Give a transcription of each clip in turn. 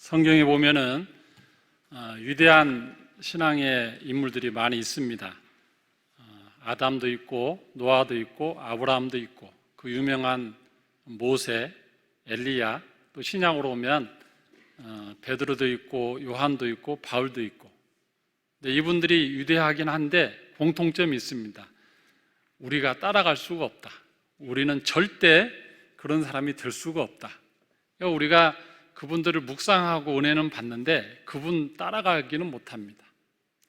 성경에 보면은 위대한 신앙의 인물들이 많이 있습니다. 아담도 있고 노아도 있고 아브라함도 있고 그 유명한 모세, 엘리야, 또 신약으로 오면 베드로도 있고 요한도 있고 바울도 있고. 근데 이분들이 위대하긴 한데 공통점이 있습니다. 우리가 따라갈 수가 없다. 우리는 절대 그런 사람이 될 수가 없다. 그러니까 우리가 그분들을 묵상하고 은혜는 받는데 그분 따라가기는 못합니다.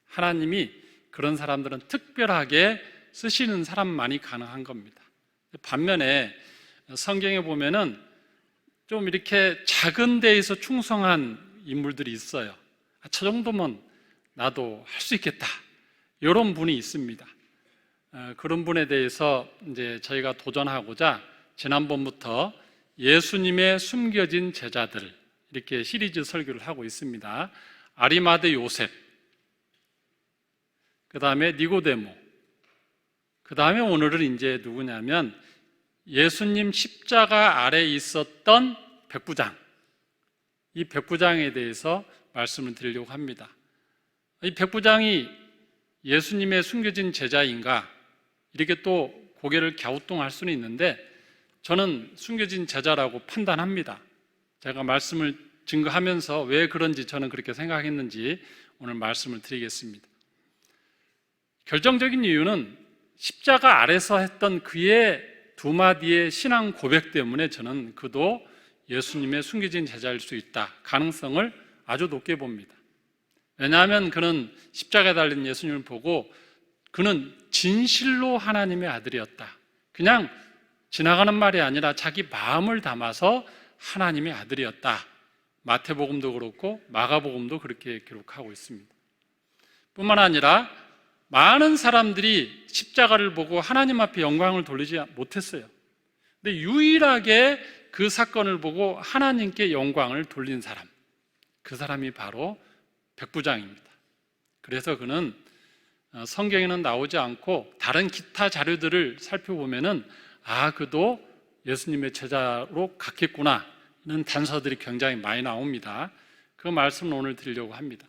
하나님이 그런 사람들은 특별하게 쓰시는 사람만이 가능한 겁니다. 반면에 성경에 보면은 좀 이렇게 작은 데에서 충성한 인물들이 있어요. 저 정도면 나도 할 수 있겠다. 이런 분이 있습니다. 그런 분에 대해서 이제 저희가 도전하고자 지난번부터 예수님의 숨겨진 제자들 이렇게 시리즈 설교를 하고 있습니다. 아리마대 요셉, 그 다음에 니고데모, 그 다음에 오늘은 이제 누구냐면 예수님 십자가 아래 있었던 백부장, 이 백부장에 대해서 말씀을 드리려고 합니다. 이 백부장이 예수님의 숨겨진 제자인가 이렇게 또 고개를 갸우뚱할 수는 있는데 저는 숨겨진 제자라고 판단합니다. 제가 말씀을 증거하면서 왜 그런지 저는 그렇게 생각했는지 오늘 말씀을 드리겠습니다. 결정적인 이유는 십자가 아래서 했던 그의 두 마디의 신앙 고백 때문에 저는 그도 예수님의 숨겨진 제자일 수 있다 가능성을 아주 높게 봅니다. 왜냐하면 그는 십자가에 달린 예수님을 보고 그는 진실로 하나님의 아들이었다. 그냥 지나가는 말이 아니라 자기 마음을 담아서 하나님의 아들이었다. 마태복음도 그렇고 마가복음도 그렇게 기록하고 있습니다. 뿐만 아니라 많은 사람들이 십자가를 보고 하나님 앞에 영광을 돌리지 못했어요. 근데 유일하게 그 사건을 보고 하나님께 영광을 돌린 사람, 그 사람이 바로 백부장입니다. 그래서 그는 성경에는 나오지 않고 다른 기타 자료들을 살펴보면은 그도 예수님의 제자로 갔겠구나 는 단서들이 굉장히 많이 나옵니다. 그 말씀을 오늘 드리려고 합니다.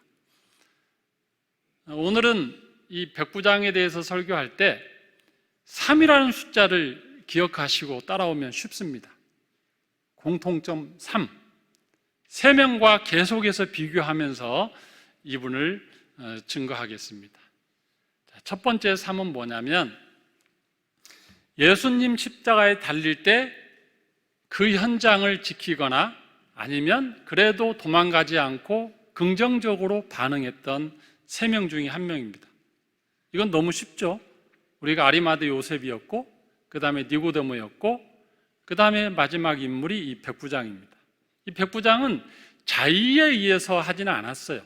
오늘은 이 백부장에 대해서 설교할 때 3이라는 숫자를 기억하시고 따라오면 쉽습니다. 공통점 3. 3명과 계속해서 비교하면서 이분을 증거하겠습니다. 첫 번째 3은 뭐냐면 예수님 십자가에 달릴 때 그 현장을 지키거나 아니면 그래도 도망가지 않고 긍정적으로 반응했던 3명 중에 1명입니다. 이건 너무 쉽죠? 우리가 아리마대 요셉이었고 그 다음에 니고데모였고 그 다음에 마지막 인물이 이 백부장입니다. 이 백부장은 자의에 의해서 하지는 않았어요.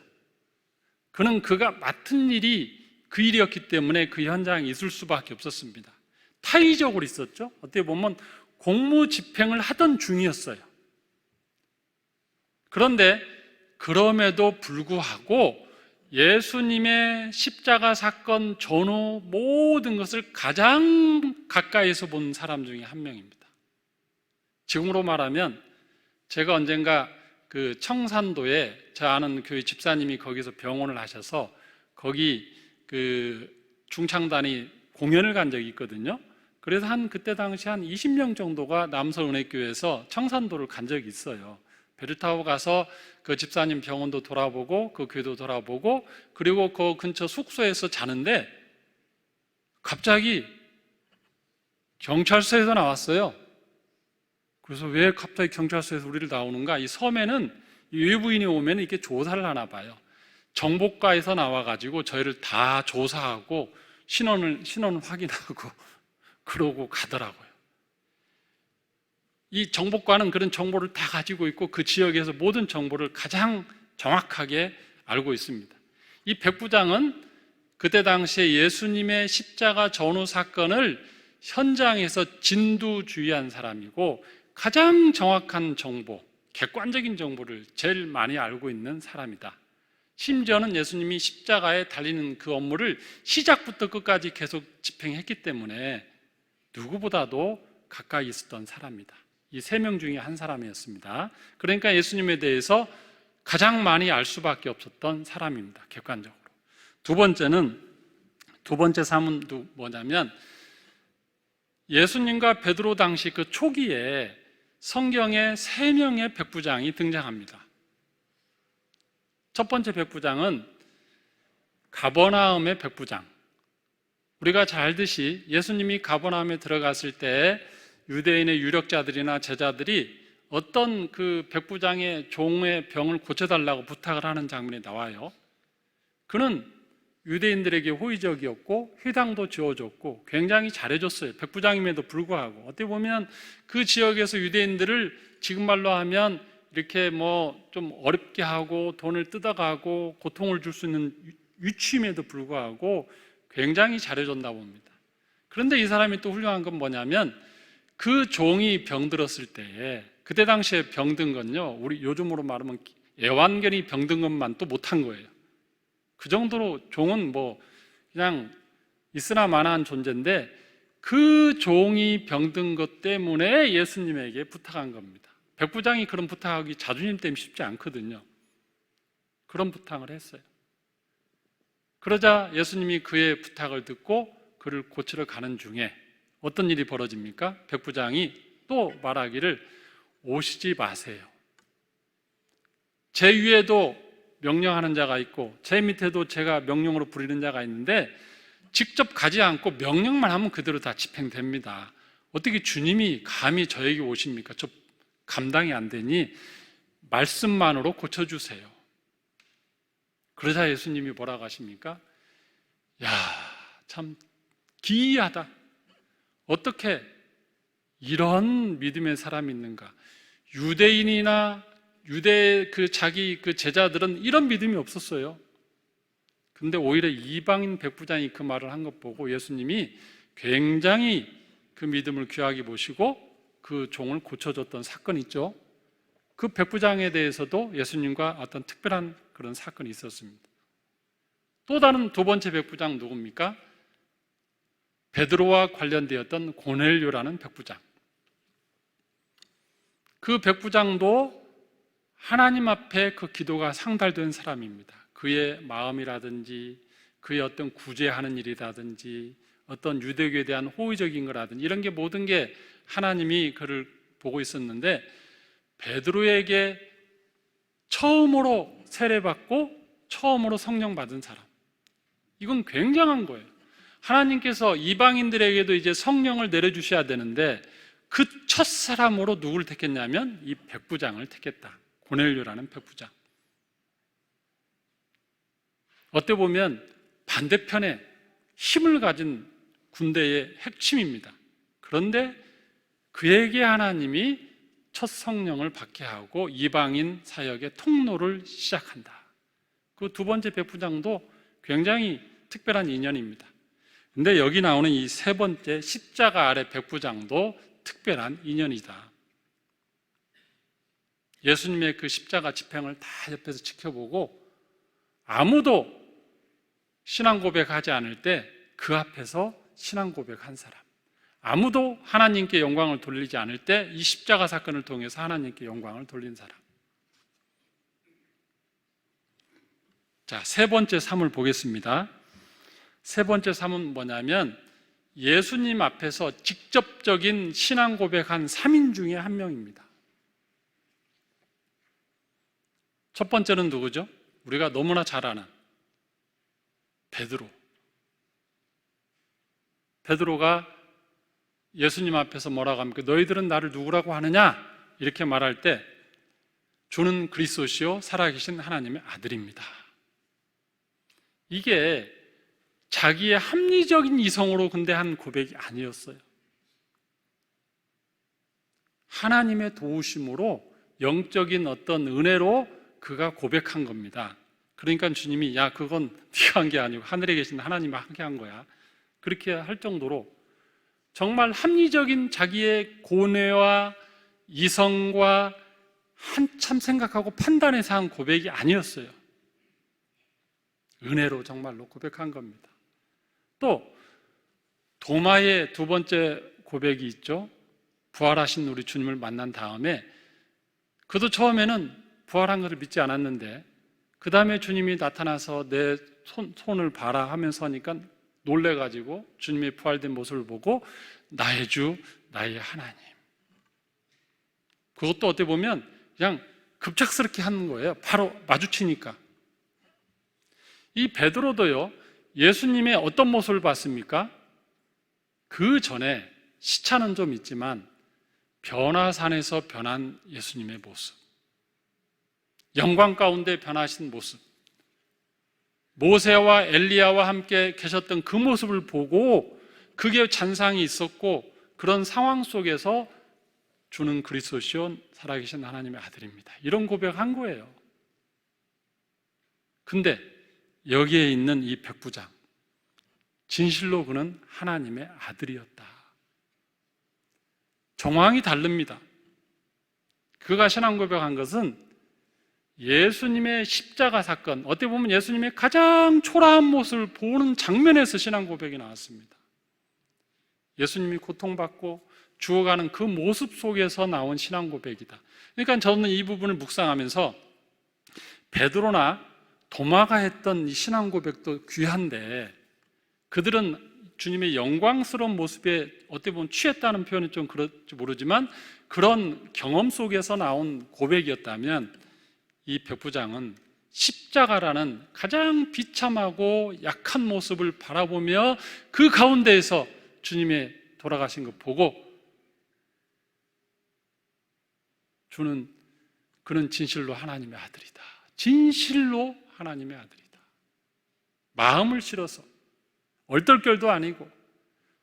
그는 그가 맡은 일이 그 일이었기 때문에 그 현장에 있을 수밖에 없었습니다. 타의적으로 있었죠. 어떻게 보면 공무집행을 하던 중이었어요. 그런데 그럼에도 불구하고 예수님의 십자가 사건 전후 모든 것을 가장 가까이서 본 사람 중에 1명입니다. 지금으로 말하면 제가 언젠가 그 청산도에 저 아는 교회 집사님이 거기서 병원을 하셔서 거기 그 중창단이 공연을 간 적이 있거든요. 그래서 그때 당시 한 20명 정도가 남서은혜교회에서 청산도를 간 적이 있어요. 배를 타고 가서 그 집사님 병원도 돌아보고 그 교회도 돌아보고 그리고 그 근처 숙소에서 자는데 갑자기 경찰서에서 나왔어요. 그래서 왜 갑자기 경찰서에서 우리를 나오는가? 이 섬에는 외부인이 오면 이렇게 조사를 하나 봐요. 정보과에서 나와가지고 저희를 다 조사하고 신원 확인하고 그러고 가더라고요. 이 정보과는 그런 정보를 다 가지고 있고 그 지역에서 모든 정보를 가장 정확하게 알고 있습니다. 이 백부장은 그때 당시에 예수님의 십자가 전후 사건을 현장에서 진두주의한 사람이고 가장 정확한 정보, 객관적인 정보를 제일 많이 알고 있는 사람이다. 심지어는 예수님이 십자가에 달리는 그 업무를 시작부터 끝까지 계속 집행했기 때문에 누구보다도 가까이 있었던 사람이다. 이 3명 중에 한 사람이었습니다. 그러니까 예수님에 대해서 가장 많이 알 수밖에 없었던 사람입니다. 객관적으로. 두 번째 사문은 뭐냐면 예수님과 베드로 당시 그 초기에 성경에 3명의 백부장이 등장합니다. 첫 번째 백부장은 가버나움의 백부장. 우리가 잘 알듯이 예수님이 가버나움에 들어갔을 때 유대인의 유력자들이나 제자들이 어떤 그 백부장의 종의 병을 고쳐달라고 부탁을 하는 장면이 나와요. 그는 유대인들에게 호의적이었고 회당도 지어줬고 굉장히 잘해줬어요. 백부장임에도 불구하고 어떻게 보면 그 지역에서 유대인들을 지금 말로 하면 이렇게 뭐 좀 어렵게 하고 돈을 뜯어가고 고통을 줄 수 있는 위치임에도 불구하고 굉장히 잘해줬나 봅니다. 그런데 이 사람이 또 훌륭한 건 뭐냐면 그 종이 병들었을 때에 그때 당시에 병든 건요, 우리 요즘으로 말하면 애완견이 병든 것만 또 못한 거예요. 그 정도로 종은 뭐 그냥 있으나 마나한 존재인데 그 종이 병든 것 때문에 예수님에게 부탁한 겁니다. 백부장이 그런 부탁하기 자존심 때문에 쉽지 않거든요. 그런 부탁을 했어요. 그러자 예수님이 그의 부탁을 듣고 그를 고치러 가는 중에 어떤 일이 벌어집니까? 백부장이 또 말하기를 오시지 마세요. 제 위에도 명령하는 자가 있고 제 밑에도 제가 명령으로 부리는 자가 있는데 직접 가지 않고 명령만 하면 그대로 다 집행됩니다. 어떻게 주님이 감히 저에게 오십니까? 저 감당이 안 되니 말씀만으로 고쳐주세요. 그러자 예수님이 뭐라고 하십니까? 야, 참 기이하다. 어떻게 이런 믿음의 사람이 있는가? 유대인이나 유대 자기 제자들은 이런 믿음이 없었어요. 근데 오히려 이방인 백부장이 그 말을 한 것 보고 예수님이 굉장히 그 믿음을 귀하게 보시고 그 종을 고쳐줬던 사건이 있죠. 그 백부장에 대해서도 예수님과 어떤 특별한 그런 사건이 있었습니다. 또 다른 두 번째 백부장 누굽니까? 베드로와 관련되었던 고넬료라는 백부장. 그 백부장도 하나님 앞에 그 기도가 상달된 사람입니다. 그의 마음이라든지 그의 어떤 구제하는 일이라든지 어떤 유대교에 대한 호의적인 거라든지 이런 게 모든 게 하나님이 그를 보고 있었는데 베드로에게 처음으로 세례받고 처음으로 성령 받은 사람. 이건 굉장한 거예요. 하나님께서 이방인들에게도 이제 성령을 내려주셔야 되는데 그 첫 사람으로 누구를 택했냐면 이 백부장을 택했다. 고넬료라는 백부장. 어떻게 보면 반대편에 힘을 가진 군대의 핵심입니다. 그런데 그에게 하나님이 첫 성령을 받게 하고 이방인 사역의 통로를 시작한다. 그 두 번째 백부장도 굉장히 특별한 인연입니다. 근데 여기 나오는 이 세 번째 십자가 아래 백부장도 특별한 인연이다. 예수님의 그 십자가 집행을 다 옆에서 지켜보고 아무도 신앙 고백하지 않을 때 그 앞에서 신앙 고백한 사람, 아무도 하나님께 영광을 돌리지 않을 때 이 십자가 사건을 통해서 하나님께 영광을 돌린 사람. 자, 세 번째 삶을 보겠습니다. 세 번째 삶은 뭐냐면 예수님 앞에서 직접적인 신앙 고백한 3인 중에 한 명입니다. 첫 번째는 누구죠? 우리가 너무나 잘 아는 베드로. 베드로가 예수님 앞에서 뭐라고 합니까? 너희들은 나를 누구라고 하느냐? 이렇게 말할 때 주는 그리스도시요 살아계신 하나님의 아들입니다. 이게 자기의 합리적인 이성으로 근데 한 고백이 아니었어요. 하나님의 도우심으로 영적인 어떤 은혜로 그가 고백한 겁니다. 그러니까 주님이 야 그건 네가 한 게 아니고 하늘에 계신 하나님이 하게 한 거야. 그렇게 할 정도로 정말 합리적인 자기의 고뇌와 이성과 한참 생각하고 판단해서 한 고백이 아니었어요. 은혜로 정말로 고백한 겁니다. 또 도마의 두 번째 고백이 있죠. 부활하신 우리 주님을 만난 다음에 그도 처음에는 부활한 것을 믿지 않았는데 그 다음에 주님이 나타나서 내 손을 봐라 하면서 하니까 놀래가지고 주님의 부활된 모습을 보고 나의 주, 나의 하나님. 그것도 어떻게 보면 그냥 급작스럽게 하는 거예요. 바로 마주치니까. 이 베드로도요, 예수님의 어떤 모습을 봤습니까? 그 전에 시차는 좀 있지만 변화산에서 변한 예수님의 모습, 영광 가운데 변하신 모습, 모세와 엘리야와 함께 계셨던 그 모습을 보고 그게 잔상이 있었고 그런 상황 속에서 주는 그리스도시요 살아계신 하나님의 아들입니다. 이런 고백한 거예요. 근데 여기에 있는 이 백부장, 진실로 그는 하나님의 아들이었다. 정황이 다릅니다. 그가 신앙 고백한 것은 예수님의 십자가 사건, 어떻게 보면 예수님의 가장 초라한 모습을 보는 장면에서 신앙 고백이 나왔습니다. 예수님이 고통받고 죽어가는 그 모습 속에서 나온 신앙 고백이다. 그러니까 저는 이 부분을 묵상하면서 베드로나 도마가 했던 이 신앙 고백도 귀한데 그들은 주님의 영광스러운 모습에 어떻게 보면 취했다는 표현은 좀 그럴지 모르지만 그런 경험 속에서 나온 고백이었다면 이 백부장은 십자가라는 가장 비참하고 약한 모습을 바라보며 그 가운데에서 주님의 돌아가신 것 보고 그는 진실로 하나님의 아들이다. 진실로 하나님의 아들이다. 마음을 실어서 얼떨결도 아니고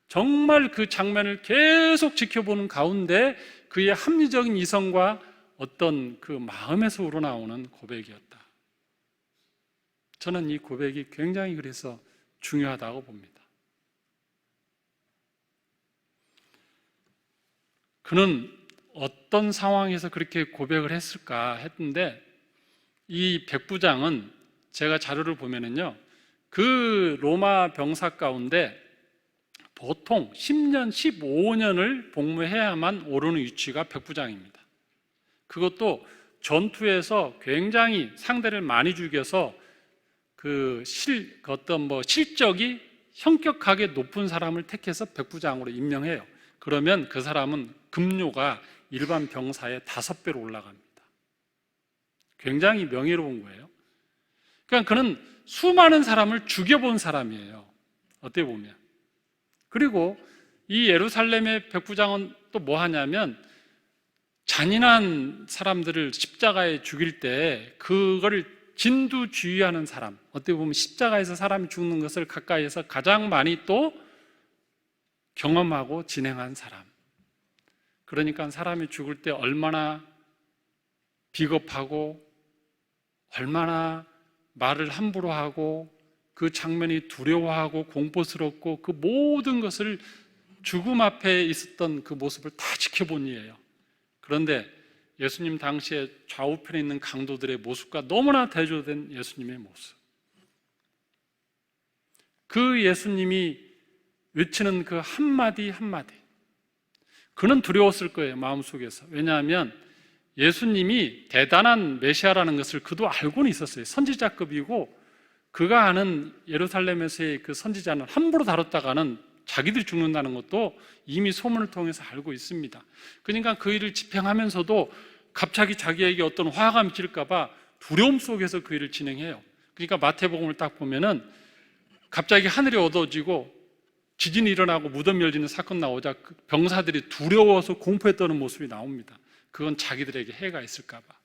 정말 그 장면을 계속 지켜보는 가운데 그의 합리적인 이성과 어떤 그 마음에서 우러나오는 고백이었다. 저는 이 고백이 굉장히 그래서 중요하다고 봅니다. 그는 어떤 상황에서 그렇게 고백을 했을까 했는데 이 백부장은 제가 자료를 보면은요, 그 로마 병사 가운데 보통 10년, 15년을 복무해야만 오르는 위치가 백부장입니다. 그것도 전투에서 굉장히 상대를 많이 죽여서 어떤 실적이 현격하게 높은 사람을 택해서 백부장으로 임명해요. 그러면 그 사람은 급료가 일반 병사의 5배로 올라갑니다. 굉장히 명예로운 거예요. 그러니까 그는 수많은 사람을 죽여본 사람이에요. 어떻게 보면. 그리고 이 예루살렘의 백부장은 또 뭐 하냐면 잔인한 사람들을 십자가에 죽일 때 그거를 진두지휘하는 사람, 어떻게 보면 십자가에서 사람이 죽는 것을 가까이에서 가장 많이 또 경험하고 진행한 사람. 그러니까 사람이 죽을 때 얼마나 비겁하고 얼마나 말을 함부로 하고 그 장면이 두려워하고 공포스럽고 그 모든 것을 죽음 앞에 있었던 그 모습을 다 지켜본 이에요. 그런데 예수님 당시에 좌우편에 있는 강도들의 모습과 너무나 대조된 예수님의 모습, 그 예수님이 외치는 그 한마디 한마디, 그는 두려웠을 거예요, 마음속에서. 왜냐하면 예수님이 대단한 메시아라는 것을 그도 알고는 있었어요. 선지자급이고 그가 아는 예루살렘에서의 그 선지자는 함부로 다뤘다가는 자기들이 죽는다는 것도 이미 소문을 통해서 알고 있습니다. 그러니까 그 일을 집행하면서도 갑자기 자기에게 어떤 화가 미칠까 봐 두려움 속에서 그 일을 진행해요. 그러니까 마태복음을 딱 보면은 갑자기 하늘이 어두워지고 지진이 일어나고 무덤이 열리는 사건 나오자 그 병사들이 두려워서 공포에 떠는 모습이 나옵니다. 그건 자기들에게 해가 있을까 봐.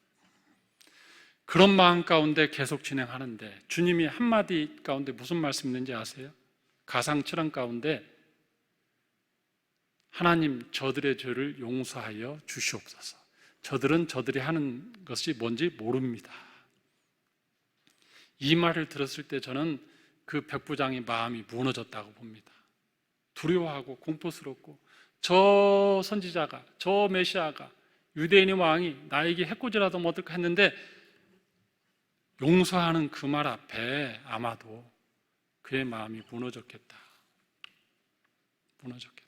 그런 마음 가운데 계속 진행하는데 주님이 한마디 가운데 무슨 말씀 있는지 아세요? 가상칠한 가운데 하나님, 저들의 죄를 용서하여 주시옵소서. 저들은 저들이 하는 것이 뭔지 모릅니다. 이 말을 들었을 때 저는 그 백부장의 마음이 무너졌다고 봅니다. 두려워하고 공포스럽고 저 선지자가, 저 메시아가, 유대인의 왕이 나에게 해코지라도 뭐 어떨까 했는데 용서하는 그 말 앞에 아마도 그의 마음이 무너졌겠다. 무너졌겠다.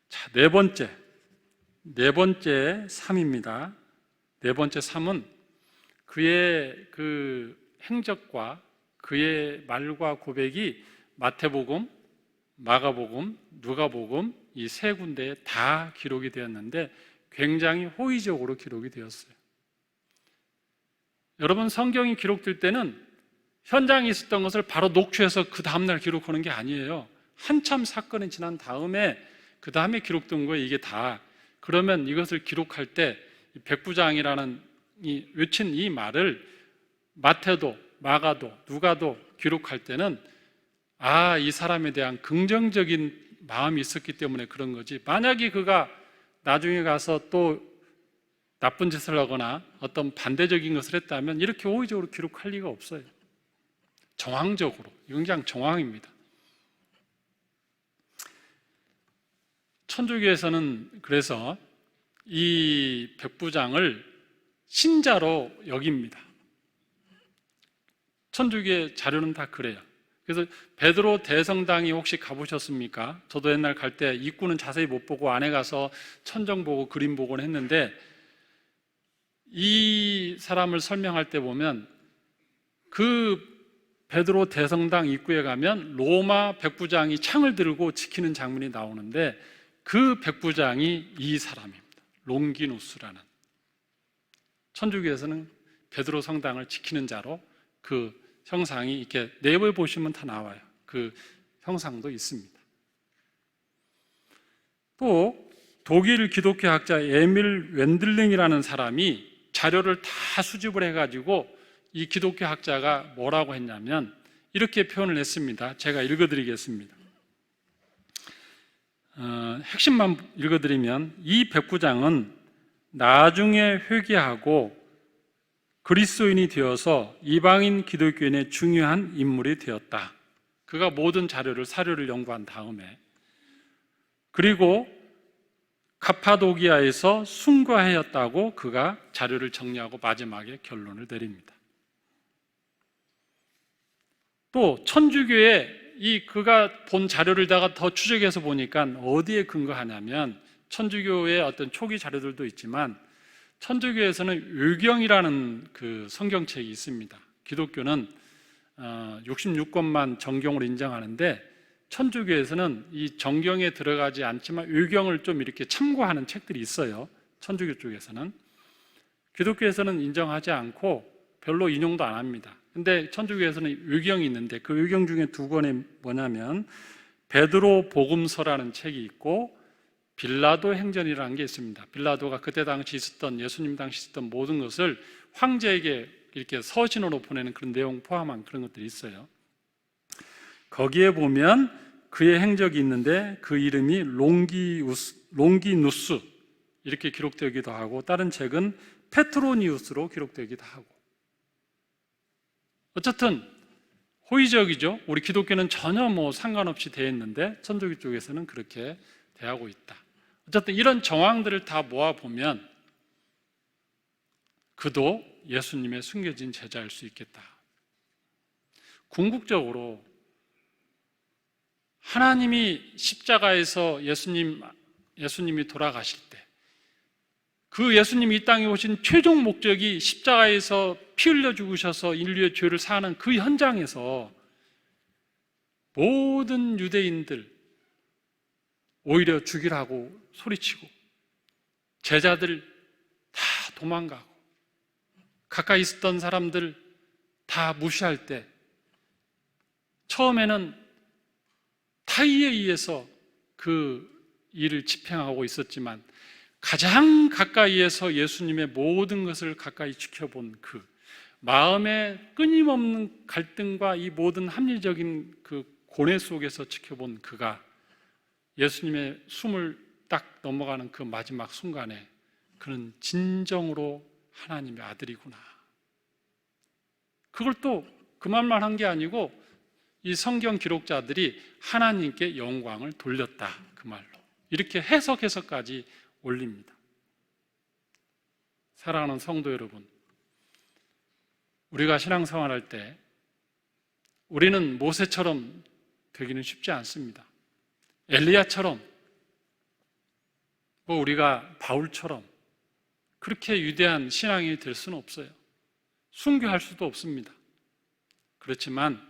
자, 네 번째 3입니다. 네 번째 삶은 그의 그 행적과 그의 말과 고백이 마태복음, 마가복음, 누가복음 이 세 군데에 다 기록이 되었는데 굉장히 호의적으로 기록이 되었어요. 여러분, 성경이 기록될 때는 현장에 있었던 것을 바로 녹취해서 그 다음날 기록하는 게 아니에요. 한참 사건이 지난 다음에 그 다음에 기록된 거예요. 이게 다. 그러면 이것을 기록할 때 백부장이라는 외친 이 말을 마태도 마가도 누가도 기록할 때는 이 사람에 대한 긍정적인 마음이 있었기 때문에 그런 거지, 만약에 그가 나중에 가서 또 나쁜 짓을 하거나 어떤 반대적인 것을 했다면 이렇게 호의적으로 기록할 리가 없어요. 정황적으로. 이건 그냥 정황입니다. 천주교에서는 그래서 이 백부장을 신자로 여깁니다. 천주교의 자료는 다 그래요. 그래서 베드로 대성당이 혹시 가보셨습니까? 저도 옛날 갈 때 입구는 자세히 못 보고 안에 가서 천정 보고 그림 보곤 했는데, 이 사람을 설명할 때 보면 그 베드로 대성당 입구에 가면 로마 백부장이 창을 들고 지키는 장면이 나오는데 그 백부장이 이 사람입니다. 롱기누스라는. 천주교에서는 베드로 성당을 지키는 자로 그 형상이 이렇게 내부에 보시면 다 나와요. 그 형상도 있습니다. 또 독일 기독교 학자 에밀 웬들링이라는 사람이 자료를 다 수집을 해가지고 이 기독교 학자가 뭐라고 했냐면 이렇게 표현을 했습니다. 제가 읽어드리겠습니다. 핵심만 읽어드리면, 이 백부장은 나중에 회개하고 그리스도인이 되어서 이방인 기독교인의 중요한 인물이 되었다. 그가 모든 사료를 연구한 다음에, 그리고 카파도기아에서 순과하였다고 그가 자료를 정리하고 마지막에 결론을 내립니다. 또 천주교에 그가 본 자료를 더 추적해서 보니까 어디에 근거하냐면, 천주교의 어떤 초기 자료들도 있지만 천주교에서는 율경이라는 그 성경책이 있습니다. 기독교는 66권만 정경으로 인정하는데 천주교에서는 이 정경에 들어가지 않지만 율경을 좀 이렇게 참고하는 책들이 있어요. 천주교 쪽에서는. 기독교에서는 인정하지 않고 별로 인용도 안 합니다. 근데 천주교에서는 율경이 있는데 그 율경 중에 두 권이 뭐냐면 베드로 복음서라는 책이 있고 빌라도 행전이라는 게 있습니다. 빌라도가 그때 당시 있었던, 예수님 당시 있었던 모든 것을 황제에게 이렇게 서신으로 보내는 그런 내용 포함한 그런 것들이 있어요. 거기에 보면 그의 행적이 있는데 그 이름이 롱기누스 이렇게 기록되기도 하고, 다른 책은 페트로니우스로 기록되기도 하고. 어쨌든 호의적이죠. 우리 기독교는 전혀 상관없이 대했는데 천주교 쪽에서는 그렇게 대하고 있다. 어쨌든 이런 정황들을 다 모아보면 그도 예수님의 숨겨진 제자일 수 있겠다. 궁극적으로 하나님이 십자가에서 예수님이 돌아가실 때, 그 예수님이 이 땅에 오신 최종 목적이 십자가에서 피 흘려 죽으셔서 인류의 죄를 사하는 그 현장에서 모든 유대인들 오히려 죽이라고 소리치고 제자들 다 도망가고 가까이 있었던 사람들 다 무시할 때, 처음에는 타의에 의해서 그 일을 집행하고 있었지만 가장 가까이에서 예수님의 모든 것을 가까이 지켜본 그 마음의 끊임없는 갈등과 이 모든 합리적인 그 고뇌 속에서 지켜본 그가 예수님의 숨을 딱 넘어가는 그 마지막 순간에 그는 진정으로 하나님의 아들이구나. 그걸 또 그 말만 한 게 아니고 이 성경 기록자들이 하나님께 영광을 돌렸다, 그 말로 이렇게 해석해서까지 올립니다. 사랑하는 성도 여러분, 우리가 신앙생활할 때 우리는 모세처럼 되기는 쉽지 않습니다. 엘리야처럼, 우리가 바울처럼 그렇게 위대한 신앙이 될 수는 없어요. 순교할 수도 없습니다. 그렇지만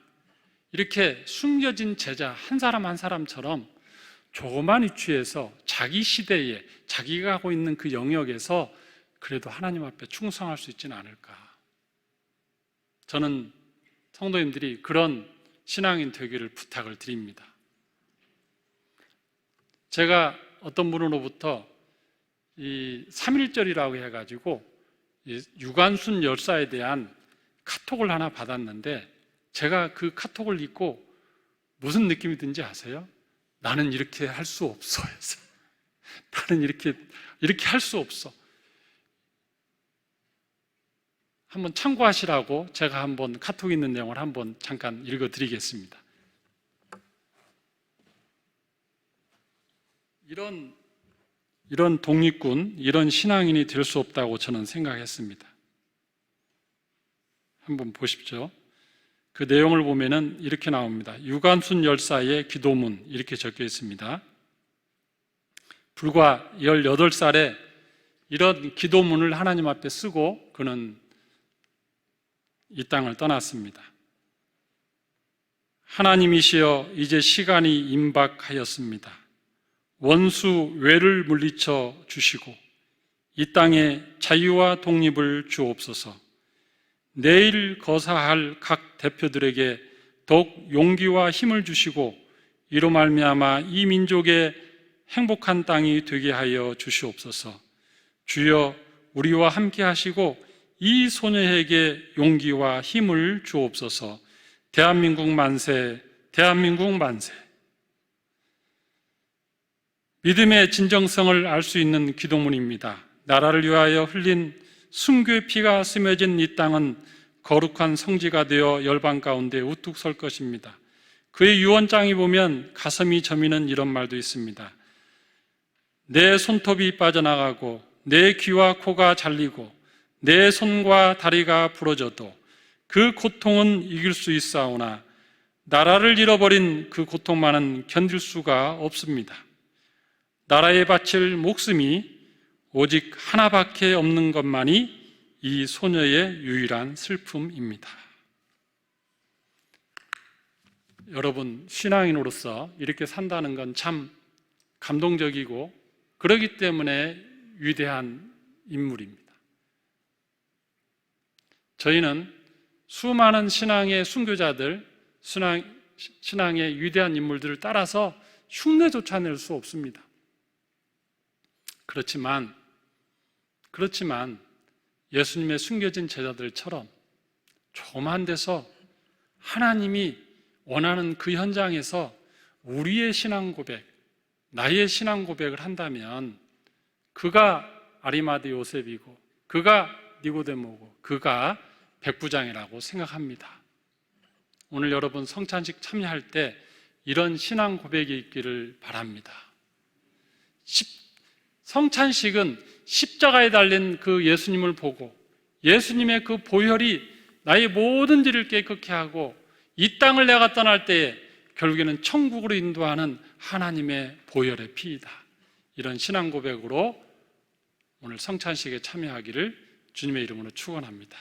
이렇게 숨겨진 제자 한 사람 한 사람처럼 조그만 위치에서 자기 시대에 자기가 하고 있는 그 영역에서 그래도 하나님 앞에 충성할 수 있지는 않을까. 저는 성도님들이 그런 신앙인 되기를 부탁을 드립니다. 제가 어떤 분으로부터 이 3.1절이라고 해가지고 유관순 열사에 대한 카톡을 하나 받았는데, 제가 그 카톡을 읽고 무슨 느낌이 든지 아세요? 나는 이렇게 할 수 없어. 나는 이렇게 할 수 없어. 한번 참고하시라고 제가 한번 카톡에 있는 내용을 한번 잠깐 읽어드리겠습니다. 이런 독립군, 이런 신앙인이 될 수 없다고 저는 생각했습니다. 한번 보십시오. 그 내용을 보면은 이렇게 나옵니다. 유관순 열사의 기도문, 이렇게 적혀 있습니다. 불과 18살에 이런 기도문을 하나님 앞에 쓰고 그는 이 땅을 떠났습니다. 하나님이시여, 이제 시간이 임박하였습니다. 원수 외를 물리쳐 주시고 이 땅에 자유와 독립을 주옵소서. 내일 거사할 각 대표들에게 더욱 용기와 힘을 주시고 이로 말미암아 이 민족의 행복한 땅이 되게 하여 주시옵소서. 주여, 우리와 함께 하시고 이 소녀에게 용기와 힘을 주옵소서. 대한민국 만세, 대한민국 만세. 믿음의 진정성을 알 수 있는 기도문입니다. 나라를 위하여 흘린 순교의 피가 스며진 이 땅은 거룩한 성지가 되어 열방 가운데 우뚝 설 것입니다. 그의 유언장에 보면 가슴이 저미는 이런 말도 있습니다. 내 손톱이 빠져나가고 내 귀와 코가 잘리고 내 손과 다리가 부러져도 그 고통은 이길 수 있사오나 나라를 잃어버린 그 고통만은 견딜 수가 없습니다. 나라에 바칠 목숨이 오직 하나밖에 없는 것만이 이 소녀의 유일한 슬픔입니다. 여러분, 신앙인으로서 이렇게 산다는 건 참 감동적이고 그러기 때문에 위대한 인물입니다. 저희는 수많은 신앙의 순교자들, 신앙의 위대한 인물들을 따라서 흉내조차 낼 수 없습니다. 그렇지만 예수님의 숨겨진 제자들처럼 조그만 데서 하나님이 원하는 그 현장에서 우리의 신앙 고백, 나의 신앙 고백을 한다면 그가 아리마대 요셉이고 그가 니고데모고 그가 백부장이라고 생각합니다. 오늘 여러분 성찬식 참여할 때 이런 신앙 고백이 있기를 바랍니다. 성찬식은 십자가에 달린 그 예수님을 보고 예수님의 그 보혈이 나의 모든 죄를 깨끗게 하고 이 땅을 내가 떠날 때에 결국에는 천국으로 인도하는 하나님의 보혈의 피이다. 이런 신앙 고백으로 오늘 성찬식에 참여하기를 주님의 이름으로 축원합니다.